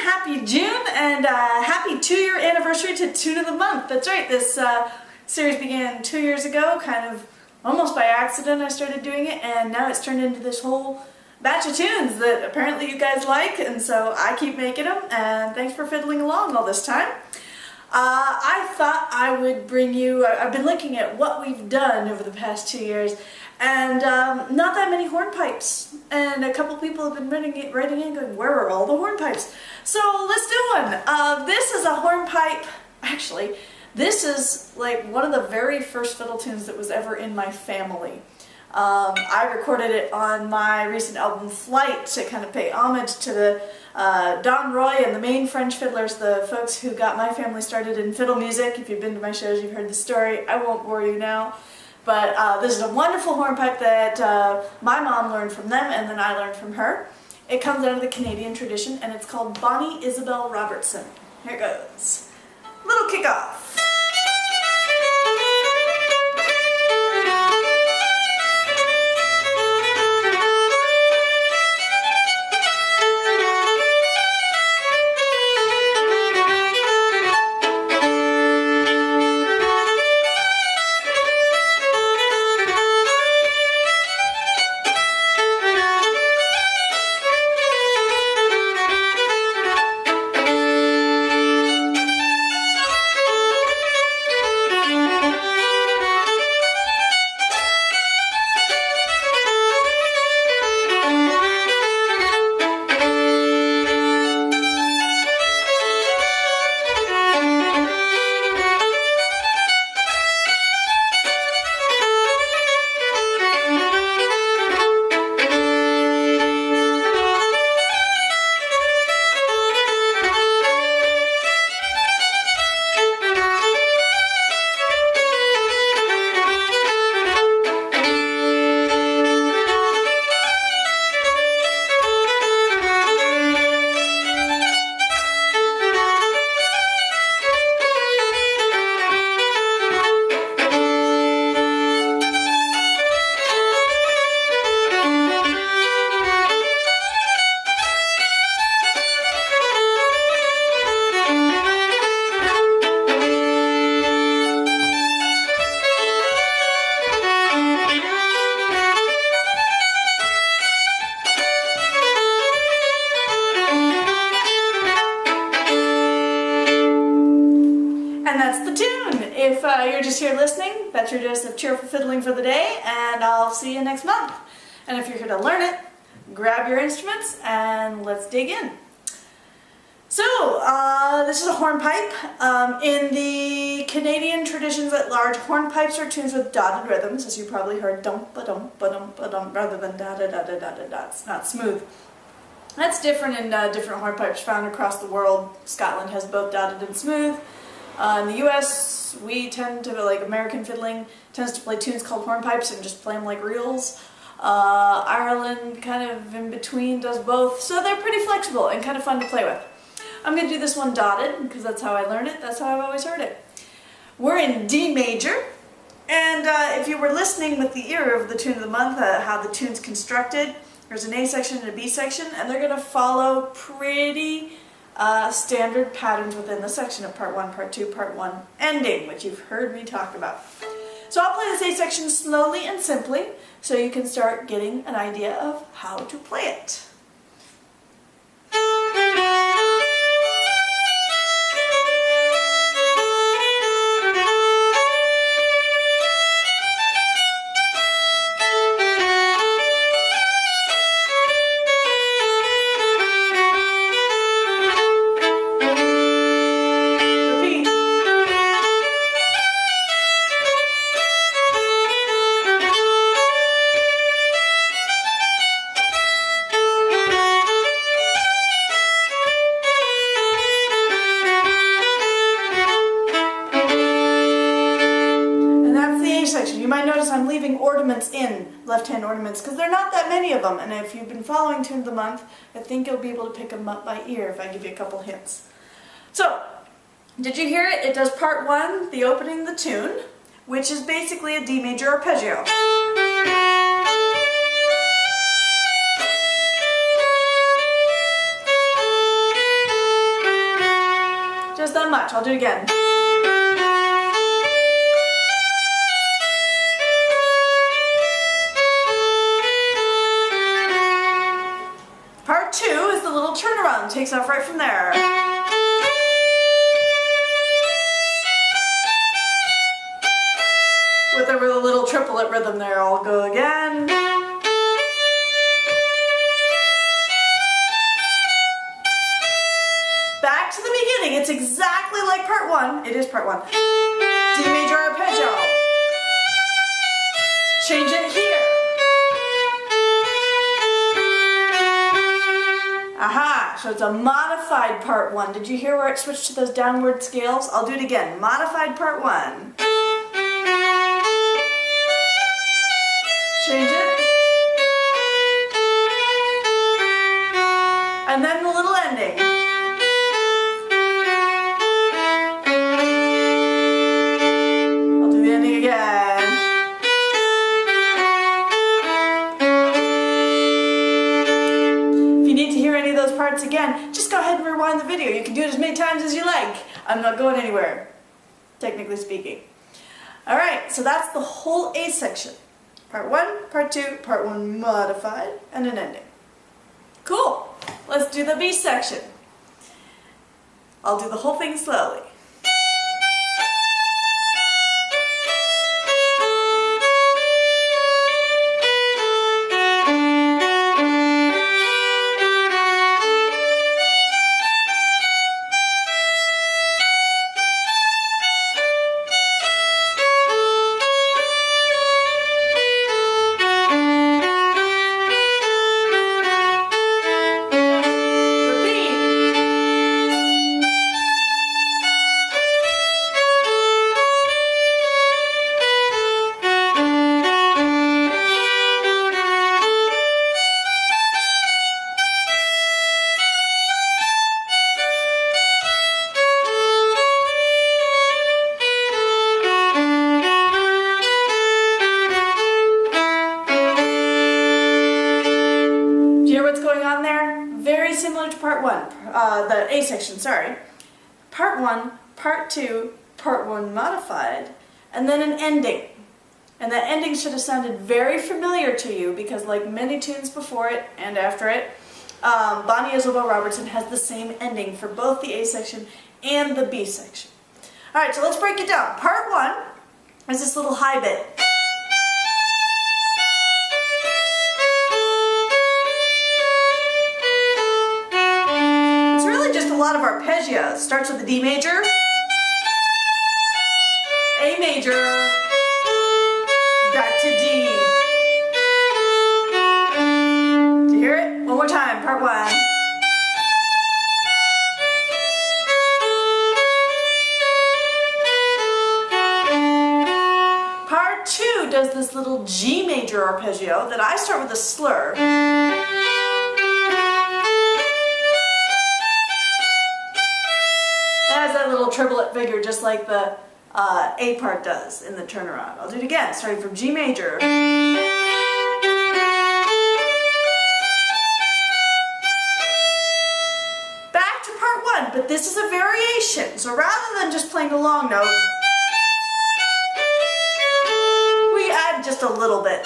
happy June, and happy 2-year anniversary to Tune of the Month. That's right, this series began 2 years ago, kind of almost by accident I started doing it, and now it's turned into this whole batch of tunes that apparently you guys like, and so I keep making them, and thanks for fiddling along all this time. I thought I would bring you, I've been looking at what we've done over the past 2 years, and not that many hornpipes, and a couple people have been writing in going, where are all the hornpipes? So let's do one. This is a hornpipe, actually, this is like one of the very first fiddle tunes that was ever in my family. I recorded it on my recent album Flight to kind of pay homage to the Don Roy and the main French fiddlers, the folks who got my family started in fiddle music. If you've been to my shows, you've heard the story. I won't bore you now. But this is a wonderful hornpipe that my mom learned from them and then I learned from her. It comes out of the Canadian tradition and it's called Bonnie Isabel Robertson. Here it goes. Little kickoff. And that's the tune. If you're just here listening, that's your dose of cheerful fiddling for the day, and I'll see you next month. And if you're here to learn it, grab your instruments and let's dig in. So, this is a hornpipe. In the Canadian traditions at large, hornpipes are tunes with dotted rhythms, as you probably heard, dum-ba-dum-ba-dum-ba-dum, rather than da-da-da-da-da-da-da. It's not smooth. That's different in different hornpipes found across the world. Scotland has both dotted and smooth. In the US, we tend to, like American fiddling, tends to play tunes called hornpipes and just play them like reels. Ireland, kind of in between, does both, so they're pretty flexible and kind of fun to play with. I'm going to do this one dotted, because that's how I learned it, that's how I've always heard it. We're in D major, and if you were listening with the ear of the Tune of the Month, how the tune's constructed, there's an A section and a B section, and they're going to follow pretty standard patterns within the section of part 1, part 2, part 1 ending, which you've heard me talk about. So I'll play this A section slowly and simply so you can start getting an idea of how to play it. You might notice I'm leaving ornaments in, left-hand ornaments, because there are not that many of them, and if you've been following Tune of the Month, I think you'll be able to pick them up by ear if I give you a couple hints. So, did you hear it? It does part 1, the opening of the tune, which is basically a D major arpeggio. much. I'll do it again. Part 2 is the little turnaround. Takes off right from there. With a little triplet rhythm there. I'll go again. Back to the beginning. It's exactly like part 1. It is part 1. D major arpeggio. Change it here. Aha, so it's a modified part 1. Did you hear where it switched to those downward scales? I'll do it again. Modified part 1. Change it. And then the little ending. I'll do the ending again. If you need to hear any of those parts again, just go ahead and rewind the video. You can do it as many times as you like. I'm not going anywhere, technically speaking. Alright, so that's the whole A section. Part 1, Part 2, Part 1 modified, and an ending. Cool! Let's do the B section. I'll do the whole thing slowly. Similar to part 1, the A section, sorry. Part 1, part 2, part 1 modified, and then an ending. And that ending should have sounded very familiar to you because like many tunes before it and after it, Bonnie Isabel Robertson has the same ending for both the A section and the B section. Alright, so let's break it down. Part 1 is this little high bit. A lot of arpeggios. Starts with the D major, A major, back to D. Do you hear it? One more time, part 1. Part 2 does this little G major arpeggio that I start with a slur. That little triplet figure just like the A part does in the turnaround. I'll do it again, starting from G major. Back to part 1, but this is a variation. So rather than just playing a long note, we add just a little bit.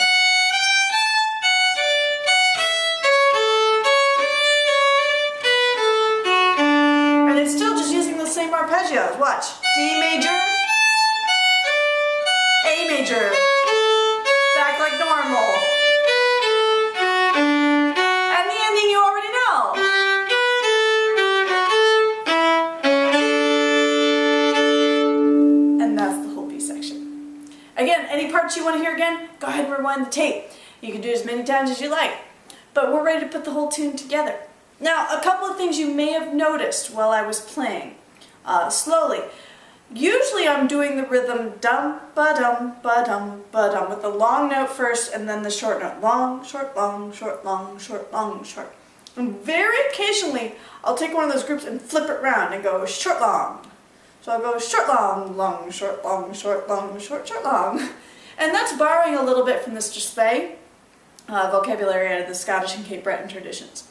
Same arpeggios. Watch. D major, A major, back like normal. And the ending you already know. And that's the whole B section. Again, any parts you want to hear again, go ahead and rewind the tape. You can do it as many times as you like. But we're ready to put the whole tune together. Now, a couple of things you may have noticed while I was playing. Slowly. Usually I'm doing the rhythm dum ba dum ba dum ba dum with the long note first and then the short note. Long, short, long, short, long, short, long, short. And very occasionally I'll take one of those groups and flip it around and go short, long. So I'll go short, long, long, short, long, short, long, short, short, long. And that's borrowing a little bit from this display vocabulary out of the Scottish and Cape Breton traditions.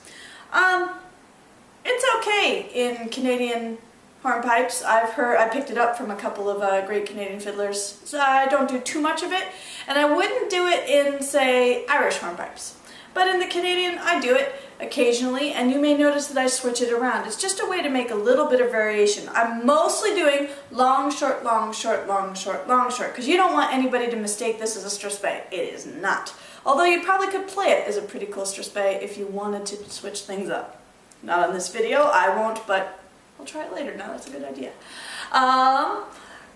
It's okay in Canadian hornpipes. I picked it up from a couple of great Canadian fiddlers. So I don't do too much of it, and I wouldn't do it in, say, Irish hornpipes. But in the Canadian, I do it occasionally, and you may notice that I switch it around. It's just a way to make a little bit of variation. I'm mostly doing long, short, long, short, long, short, long, short, because you don't want anybody to mistake this as a strathspey. It is not. Although you probably could play it as a pretty cool strathspey if you wanted to switch things up. Not on this video, I won't, but I'll try it later. Now that's a good idea.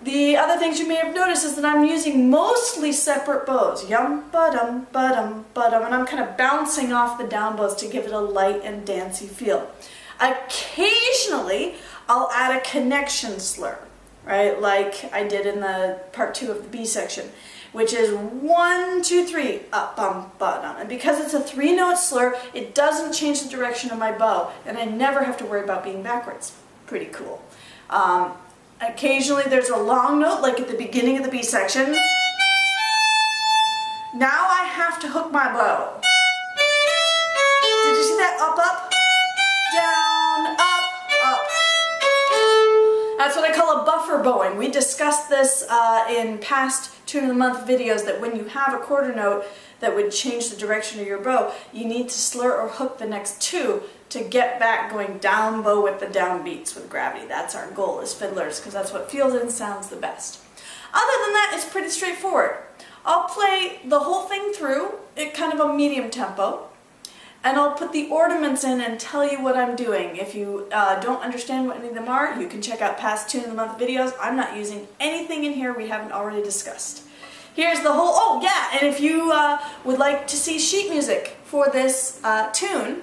The other things you may have noticed is that I'm using mostly separate bows. Yum, ba-dum, ba-dum, ba-dum, and I'm kind of bouncing off the down bows to give it a light and dancey feel. Occasionally, I'll add a connection slur, right? Like I did in the part 2 of the B section, which is 1, 2, 3, up, bum, ba-dum. And because it's a 3-note slur, it doesn't change the direction of my bow, and I never have to worry about being backwards. Pretty cool. Occasionally there's a long note, like at the beginning of the B section. Now I have to hook my bow. Did you see that? Up, up, down, up, up. That's what I call a buffer bowing. We discussed this in past Tune of the Month videos, that when you have a quarter note that would change the direction of your bow, you need to slur or hook the next 2 to get back going down bow with the down beats with gravity. That's our goal as fiddlers, because that's what feels and sounds the best. Other than that, it's pretty straightforward. I'll play the whole thing through at kind of a medium tempo, and I'll put the ornaments in and tell you what I'm doing. If you don't understand what any of them are, you can check out past Tune of the Month videos. I'm not using anything in here we haven't already discussed. Here's the whole, oh yeah, and if you would like to see sheet music for this tune,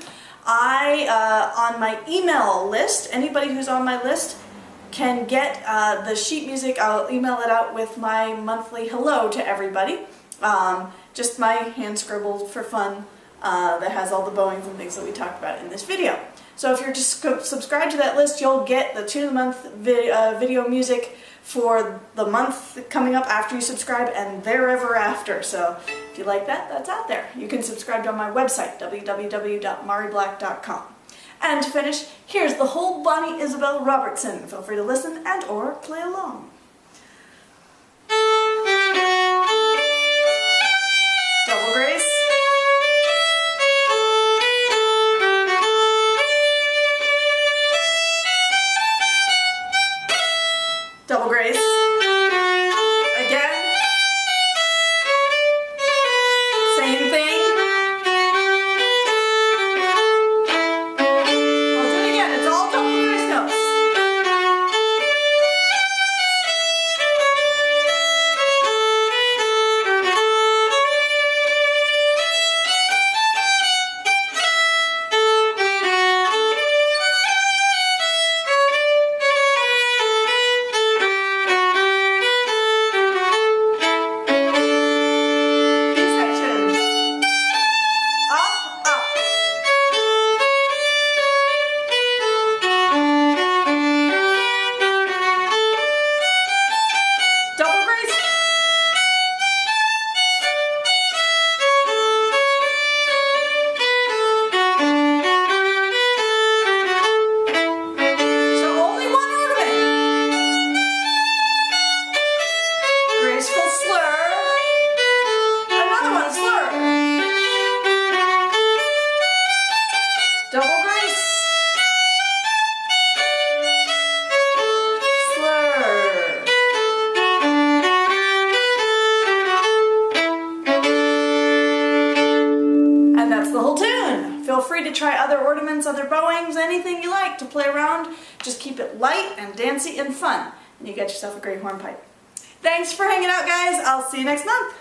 on my email list, anybody who's on my list can get the sheet music. I'll email it out with my monthly hello to everybody. Just my hand scribbled for fun that has all the bowings and things that we talked about in this video. So if you're just subscribed to that list, you'll get the Tune of the Month video music for the month coming up after you subscribe and therever after. So if you like that, that's out there. You can subscribe on my website, www.mariblack.com. And to finish, here's the whole Bonnie Isabel Robertson. Feel free to listen and or play along. Double grace. Double grace. Again. Same thing. I'll do it again. It's all double grace notes. Feel free to try other ornaments, other bowings, anything you like to play around. Just keep it light and dancey and fun, and you get yourself a great hornpipe. Thanks for hanging out, guys. I'll see you next month.